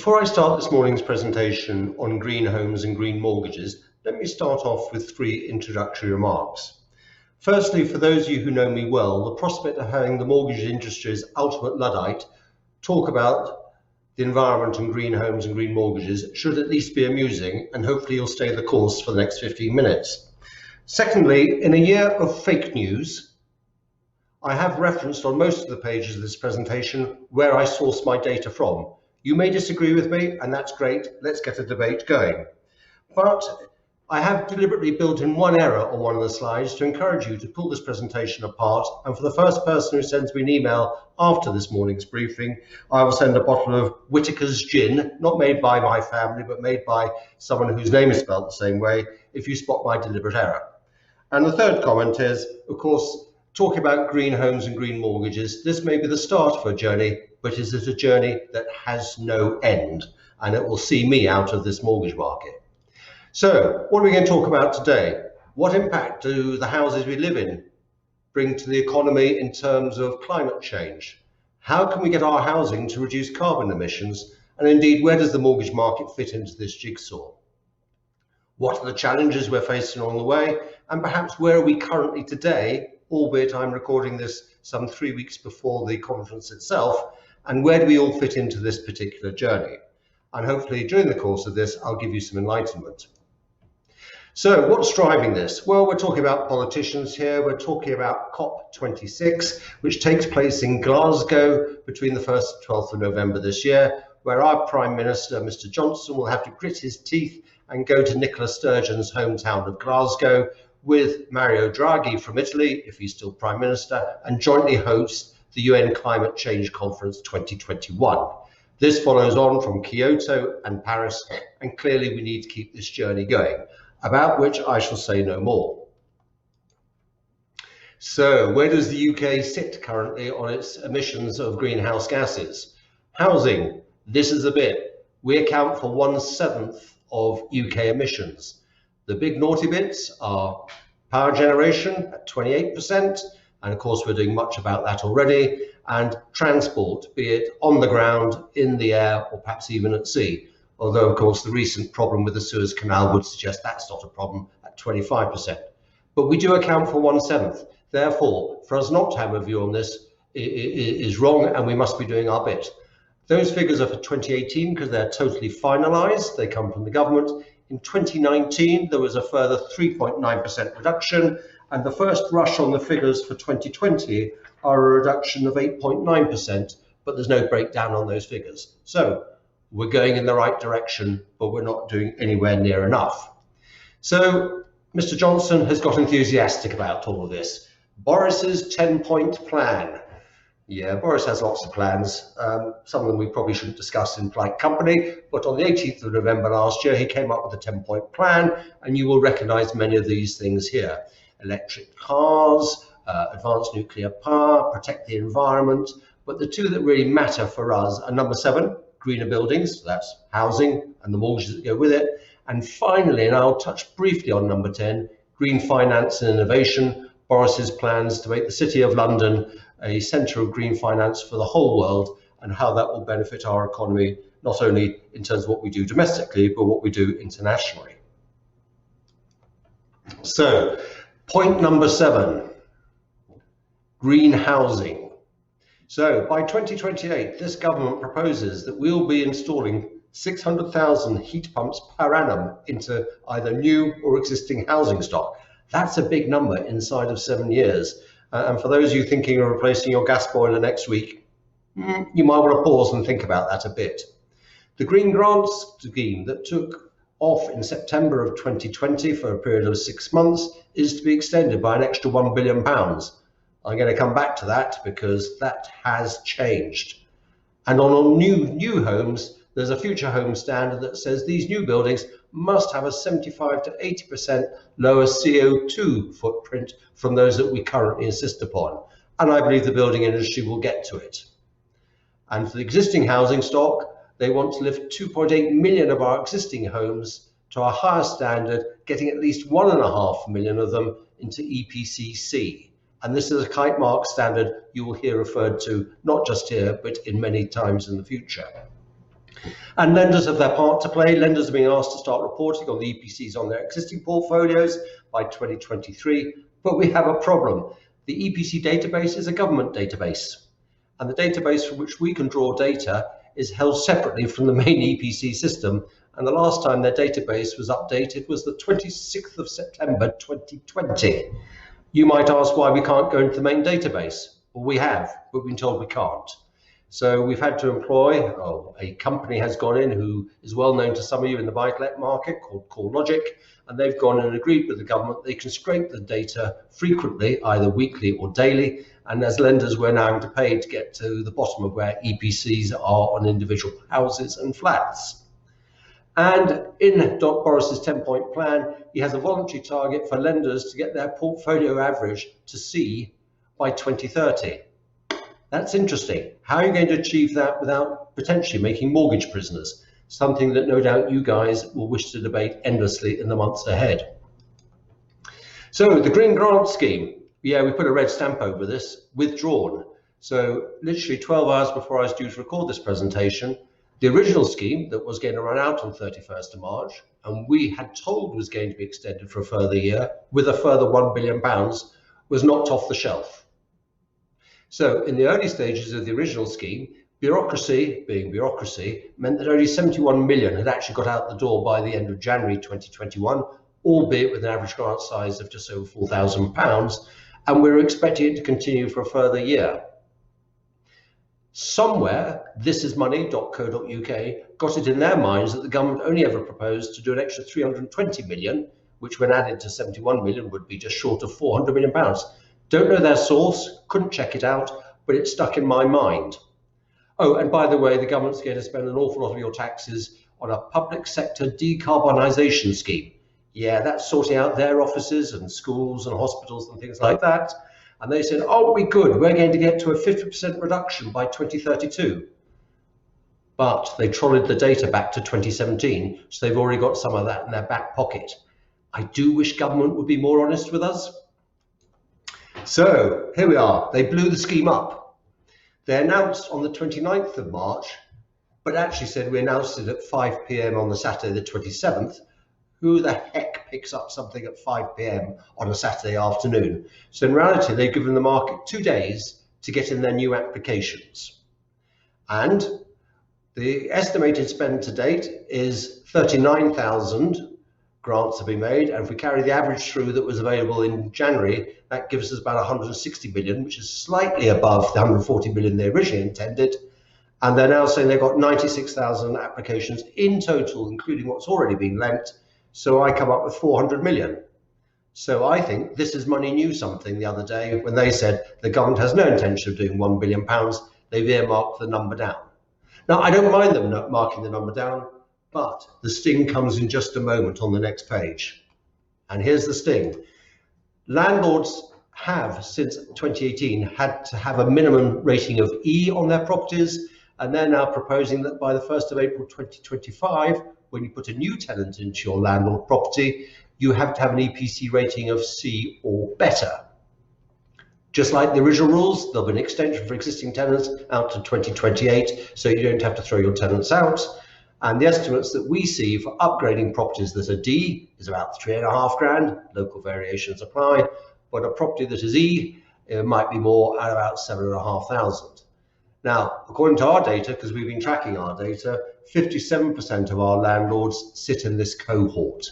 Before I start this morning's presentation on green homes and green mortgages, let me start off with three introductory remarks. Firstly, for those of you who know me well, the prospect of having the mortgage industry's ultimate Luddite talk about the environment and green homes and green mortgages should at least be amusing, and hopefully you'll stay the course for the next 15 minutes. Secondly, in a year of fake news, I have referenced on most of the pages of this presentation where I source my data from. You may disagree with me, and that's great. Let's get a debate going. But I have deliberately built in one error on one of the slides to encourage you to pull this presentation apart. And for the first person who sends me an email after this morning's briefing, I will send a bottle of Whittaker's gin, not made by my family, but made by someone whose name is spelled the same way, if you spot my deliberate error. And the third comment is, of course, talking about green homes and green mortgages, this may be the start of a journey, but is it a journey that has no end? And it will see me out of this mortgage market. So what are we going to talk about today? What impact do the houses we live in bring to the economy in terms of climate change? How can we get our housing to reduce carbon emissions? And indeed, where does the mortgage market fit into this jigsaw? What are the challenges we're facing along the way? And perhaps where are we currently today, albeit I'm recording this some 3 weeks before the conference itself, and where do we all fit into this particular journey? And hopefully during the course of this, I'll give you some enlightenment. So what's driving this? Well, we're talking about politicians here. We're talking about COP26, which takes place in Glasgow between the 1st and 12th of November this year, where our Prime Minister, Mr. Johnson, will have to grit his teeth and go to Nicola Sturgeon's hometown of Glasgow with Mario Draghi from Italy, if he's still Prime Minister, and jointly host the UN Climate Change Conference 2021. This follows on from Kyoto and Paris, and clearly we need to keep this journey going, about which I shall say no more. So where does the UK sit currently on its emissions of greenhouse gases? Housing, this is a bit. We account for 1/7 of UK emissions. The big naughty bits are power generation at 28%, and of course we're doing much about that already, and transport, be it on the ground, in the air, or perhaps even at sea. Although of course the recent problem with the Suez Canal would suggest that's not a problem at 25%. But we do account for 1/7. Therefore, for us not to have a view on this is wrong, and we must be doing our bit. Those figures are for 2018 because they're totally finalised. They come from the government. In 2019, there was a further 3.9% reduction, and the first rush on the figures for 2020 are a reduction of 8.9%, but there's no breakdown on those figures. So we're going in the right direction, but we're not doing anywhere near enough. So Mr. Johnson has got enthusiastic about all of this. Boris's 10-point plan. Yeah, Boris has lots of plans. Some of them we probably shouldn't discuss in polite company, but on the 18th of November last year, he came up with a 10-point plan, and you will recognize many of these things here. Electric cars, advanced nuclear power, protect the environment. But the two that really matter for us are number 7, greener buildings, so that's housing and the mortgages that go with it. And finally, and I'll touch briefly on number 10, green finance and innovation, Boris's plans to make the City of London a centre of green finance for the whole world, and how that will benefit our economy, not only in terms of what we do domestically, but what we do internationally. So, point number 7, green housing. So by 2028, this government proposes that we'll be installing 600,000 heat pumps per annum into either new or existing housing stock. That's a big number inside of 7 years. And for those of you thinking of replacing your gas boiler next week, you might want to pause and think about that a bit. The Green Grants scheme that took off in September of 2020 for a period of 6 months is to be extended by an extra £1 billion. I'm going to come back to that because that has changed. And on new homes, there's a future home standard that says these new buildings must have a 75 to 80% lower CO2 footprint from those that we currently insist upon. And I believe the building industry will get to it. And for the existing housing stock, they want to lift 2.8 million of our existing homes to a higher standard, getting at least 1.5 million of them into EPC-C. And this is a kite mark standard you will hear referred to not just here, but in many times in the future. And lenders have their part to play. Lenders are being asked to start reporting on the EPCs on their existing portfolios by 2023, but we have a problem. The EPC database is a government database, and the database from which we can draw data is held separately from the main EPC system, and the last time their database was updated was the 26th of September 2020. You might ask why we can't go into the main database. Well, we have, but we've been told we can't. So we've had to employ, a company has gone in who is well known to some of you in the buy-to-let market called CoreLogic, and they've gone and agreed with the government they can scrape the data frequently, either weekly or daily, and as lenders we're now having to pay to get to the bottom of where EPCs are on individual houses and flats. And in Boris's 10-point plan, he has a voluntary target for lenders to get their portfolio average to C by 2030. That's interesting. How are you going to achieve that without potentially making mortgage prisoners? Something that no doubt you guys will wish to debate endlessly in the months ahead. So the Green Grant Scheme, yeah, we put a red stamp over this, withdrawn. So literally 12 hours before I was due to record this presentation, the original scheme that was going to run out on 31st of March, and we had told was going to be extended for a further year with a further £1 billion, was knocked off the shelf. So in the early stages of the original scheme, bureaucracy, being bureaucracy, meant that only 71 million had actually got out the door by the end of January 2021, albeit with an average grant size of just over £4,000, and we were expecting it to continue for a further year. Somewhere, thisismoney.co.uk got it in their minds that the government only ever proposed to do an extra 320 million, which when added to 71 million would be just short of £400 million. Don't know their source, couldn't check it out, but it stuck in my mind. Oh, and by the way, the government's going to spend an awful lot of your taxes on a public sector decarbonisation scheme. Yeah, that's sorting out their offices and schools and hospitals and things like that. And they said, oh, we good, we're going to get to a 50% reduction by 2032. But they trolleyed the data back to 2017, so they've already got some of that in their back pocket. I do wish government would be more honest with us. So here we are, they blew the scheme up. They announced on the 29th of March, but actually said we announced it at 5 p.m. on the Saturday the 27th. Who the heck picks up something at 5 p.m. on a Saturday afternoon? So in reality, they've given the market 2 days to get in their new applications. And the estimated spend to date is 39,000 grants have been made. And if we carry the average through that was available in January, that gives us about 160 million, which is slightly above the 140 million they originally intended. And they're now saying they've got 96,000 applications in total, including what's already been lent. So I come up with 400 million. So I think This Is Money knew something the other day when they said the government has no intention of doing £1 billion. They've earmarked the number down. Now, I don't mind them not marking the number down, but the sting comes in just a moment on the next page. And here's the sting. Landlords have, since 2018, had to have a minimum rating of E on their properties, and they're now proposing that by the 1st of April 2025, when you put a new tenant into your landlord property, you have to have an EPC rating of C or better. Just like the original rules, there'll be an extension for existing tenants out to 2028, so you don't have to throw your tenants out. And the estimates that we see for upgrading properties that are D is about 3.5 grand, local variations apply, but a property that is E, it might be more at about 7,500. Now, according to our data, because we've been tracking our data, 57% of our landlords sit in this cohort.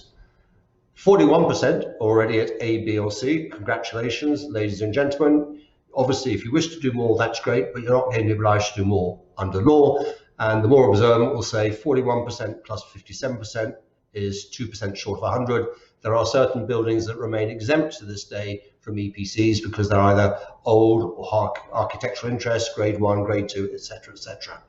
41% already at A, B or C. Congratulations, ladies and gentlemen. Obviously, if you wish to do more, that's great, but you're not going to be obliged to do more under law. And the more observant will say 41% plus 57% is 2% short of 100. There are certain buildings that remain exempt to this day from EPCs because they're either old or architectural interest, grade 1, grade 2, etc., etc.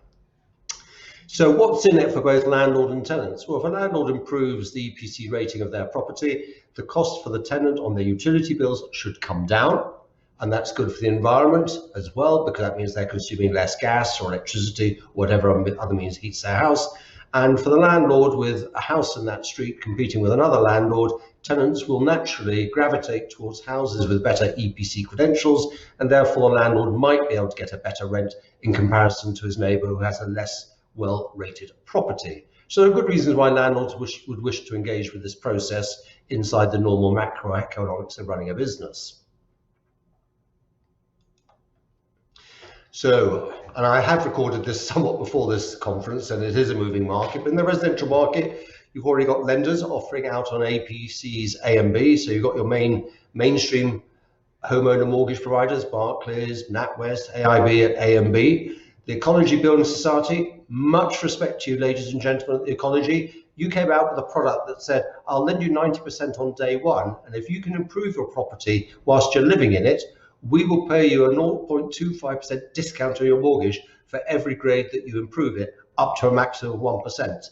So what's in it for both landlord and tenants? Well, if a landlord improves the EPC rating of their property, the cost for the tenant on their utility bills should come down. And that's good for the environment as well, because that means they're consuming less gas or electricity, whatever other means heats their house. And for the landlord with a house in that street competing with another landlord, tenants will naturally gravitate towards houses with better EPC credentials, and therefore the landlord might be able to get a better rent in comparison to his neighbour who has a less well-rated property. So there are good reasons why landlords would wish to engage with this process inside the normal macroeconomics of running a business. So, and I have recorded this somewhat before this conference, and it is a moving market, but in the residential market, you've already got lenders offering out on APCs A and B. So you've got your mainstream homeowner mortgage providers, Barclays, NatWest, AIB at A and B. The Ecology Building Society, much respect to you, ladies and gentlemen at the Ecology. You came out with a product that said, I'll lend you 90% on day one, and if you can improve your property whilst you're living in it, we will pay you a 0.25% discount on your mortgage for every grade that you improve it, up to a maximum of 1%.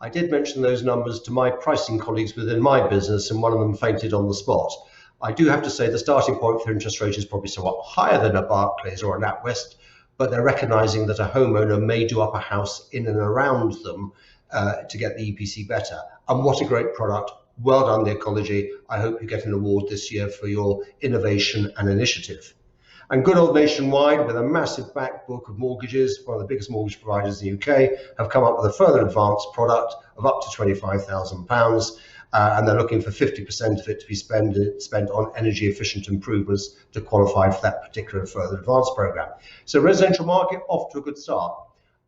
I did mention those numbers to my pricing colleagues within my business, and one of them fainted on the spot. I do have to say the starting point for interest rate is probably somewhat higher than a Barclays or a NatWest, but they're recognizing that a homeowner may do up a house in and around them to get the EPC better. And what a great product. Well done, the Ecology. I hope you get an award this year for your innovation and initiative. And good old Nationwide, with a massive back book of mortgages, one of the biggest mortgage providers in the UK, have come up with a further advanced product of up to £25,000. And they're looking for 50% of it to be spent on energy efficient improvements to qualify for that particular further advanced program. So residential market off to a good start.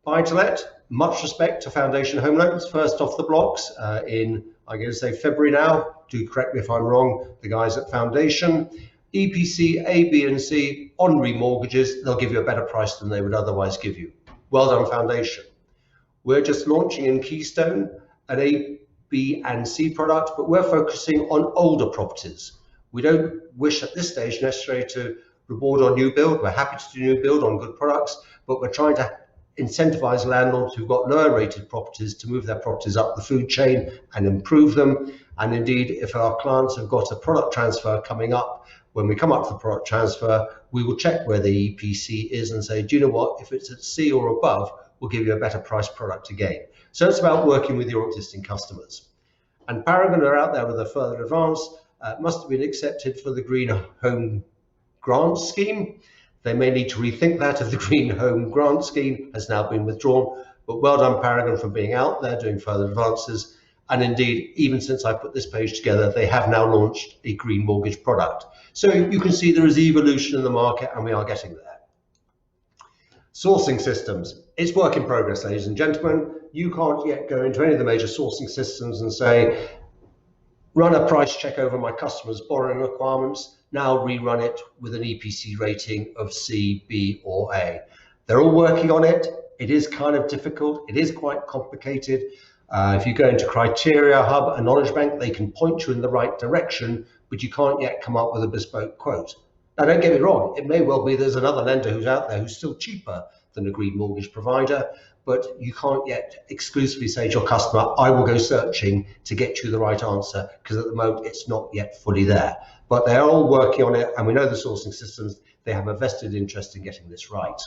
Buy to let, much respect to Foundation Home Loans, first off the blocks in, I'm going to say February now, do correct me if I'm wrong, the guys at Foundation. EPC A, B and C on remortgages, they'll give you a better price than they would otherwise give you. Well done, Foundation. We're just launching in Keystone an A, B and C product, but we're focusing on older properties. We don't wish at this stage necessarily to reward on new build. We're happy to do new build on good products, but we're trying to incentivize landlords who've got lower rated properties to move their properties up the food chain and improve them. And indeed, if our clients have got a product transfer coming up, when we come up to the product transfer, we will check where the EPC is and say, do you know what, if it's at C or above, we'll give you a better price product again. So it's about working with your existing customers. And Paragon are out there with a further advance, must have been accepted for the Green Home Grant Scheme. They may need to rethink that if the Green Home Grant Scheme has now been withdrawn, but well done Paragon for being out there doing further advances. And indeed, even since I put this page together, they have now launched a green mortgage product. So you can see there is evolution in the market and we are getting there. Sourcing systems, it's work in progress, ladies and gentlemen. You can't yet go into any of the major sourcing systems and say, run a price check over my customers' borrowing requirements, now rerun it with an EPC rating of C, B or A. They're all working on it. It is kind of difficult. It is quite complicated. If you go into Criteria Hub and Knowledge Bank, they can point you in the right direction, but you can't yet come up with a bespoke quote. Now, don't get me wrong, it may well be there's another lender who's out there who's still cheaper than a green mortgage provider, but you can't yet exclusively say to your customer, I will go searching to get you the right answer, because at the moment it's not yet fully there. But they're all working on it, and we know the sourcing systems, they have a vested interest in getting this right.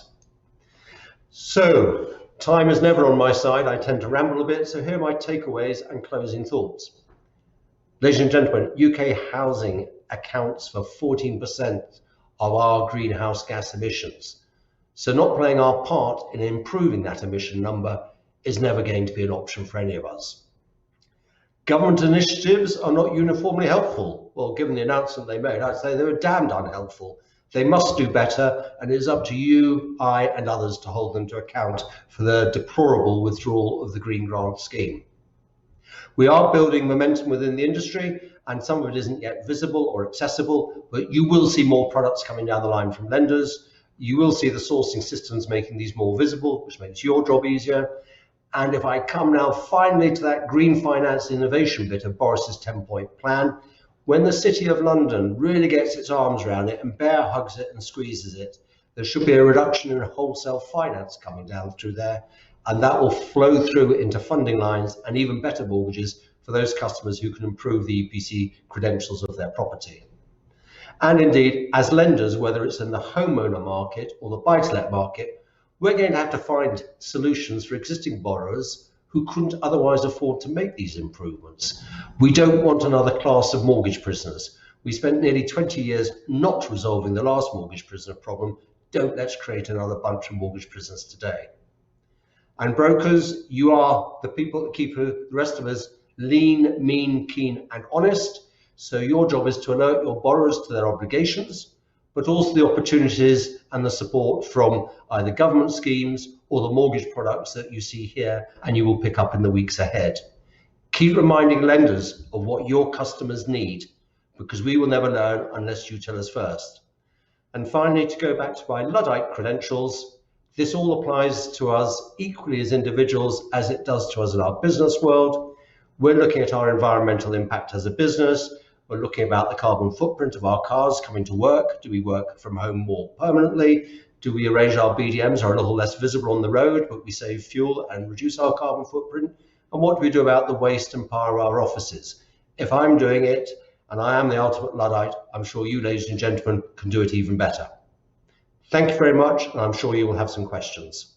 So, time is never on my side. I tend to ramble a bit, so here are my takeaways and closing thoughts. Ladies and gentlemen, UK housing accounts for 14% of our greenhouse gas emissions. So not playing our part in improving that emission number is never going to be an option for any of us. Government initiatives are not uniformly helpful. Well, given the announcement they made, I'd say they were damned unhelpful. They must do better, and it is up to you, I, and others to hold them to account for the deplorable withdrawal of the Green Grant Scheme. We are building momentum within the industry, and some of it isn't yet visible or accessible, but you will see more products coming down the line from lenders. You will see the sourcing systems making these more visible, which makes your job easier. And if I come now finally to that green finance innovation bit of Boris's 10-point plan, when the City of London really gets its arms around it and bear hugs it and squeezes it, there should be a reduction in wholesale finance coming down through there, and that will flow through into funding lines and even better mortgages for those customers who can improve the EPC credentials of their property. And indeed, as lenders, whether it's in the homeowner market or the buy-to-let market, we're going to have to find solutions for existing borrowers who couldn't otherwise afford to make these improvements. We don't want another class of mortgage prisoners. We spent nearly 20 years not resolving the last mortgage prisoner problem. Let's create another bunch of mortgage prisoners today. And brokers, you are the people that keep the rest of us lean, mean, keen, and honest. So your job is to alert your borrowers to their obligations, but also the opportunities and the support from either government schemes or the mortgage products that you see here and you will pick up in the weeks ahead. Keep reminding lenders of what your customers need, because we will never learn unless you tell us first. And finally, to go back to my Luddite credentials, this all applies to us equally as individuals as it does to us in our business world. We're looking at our environmental impact as a business. We're looking about the carbon footprint of our cars coming to work. Do we work from home more permanently? Do we arrange our BDMs are a little less visible on the road, but we save fuel and reduce our carbon footprint? And what do we do about the waste and power of our offices? If I'm doing it, and I am the ultimate Luddite, I'm sure you, ladies and gentlemen, can do it even better. Thank you very much, and I'm sure you will have some questions.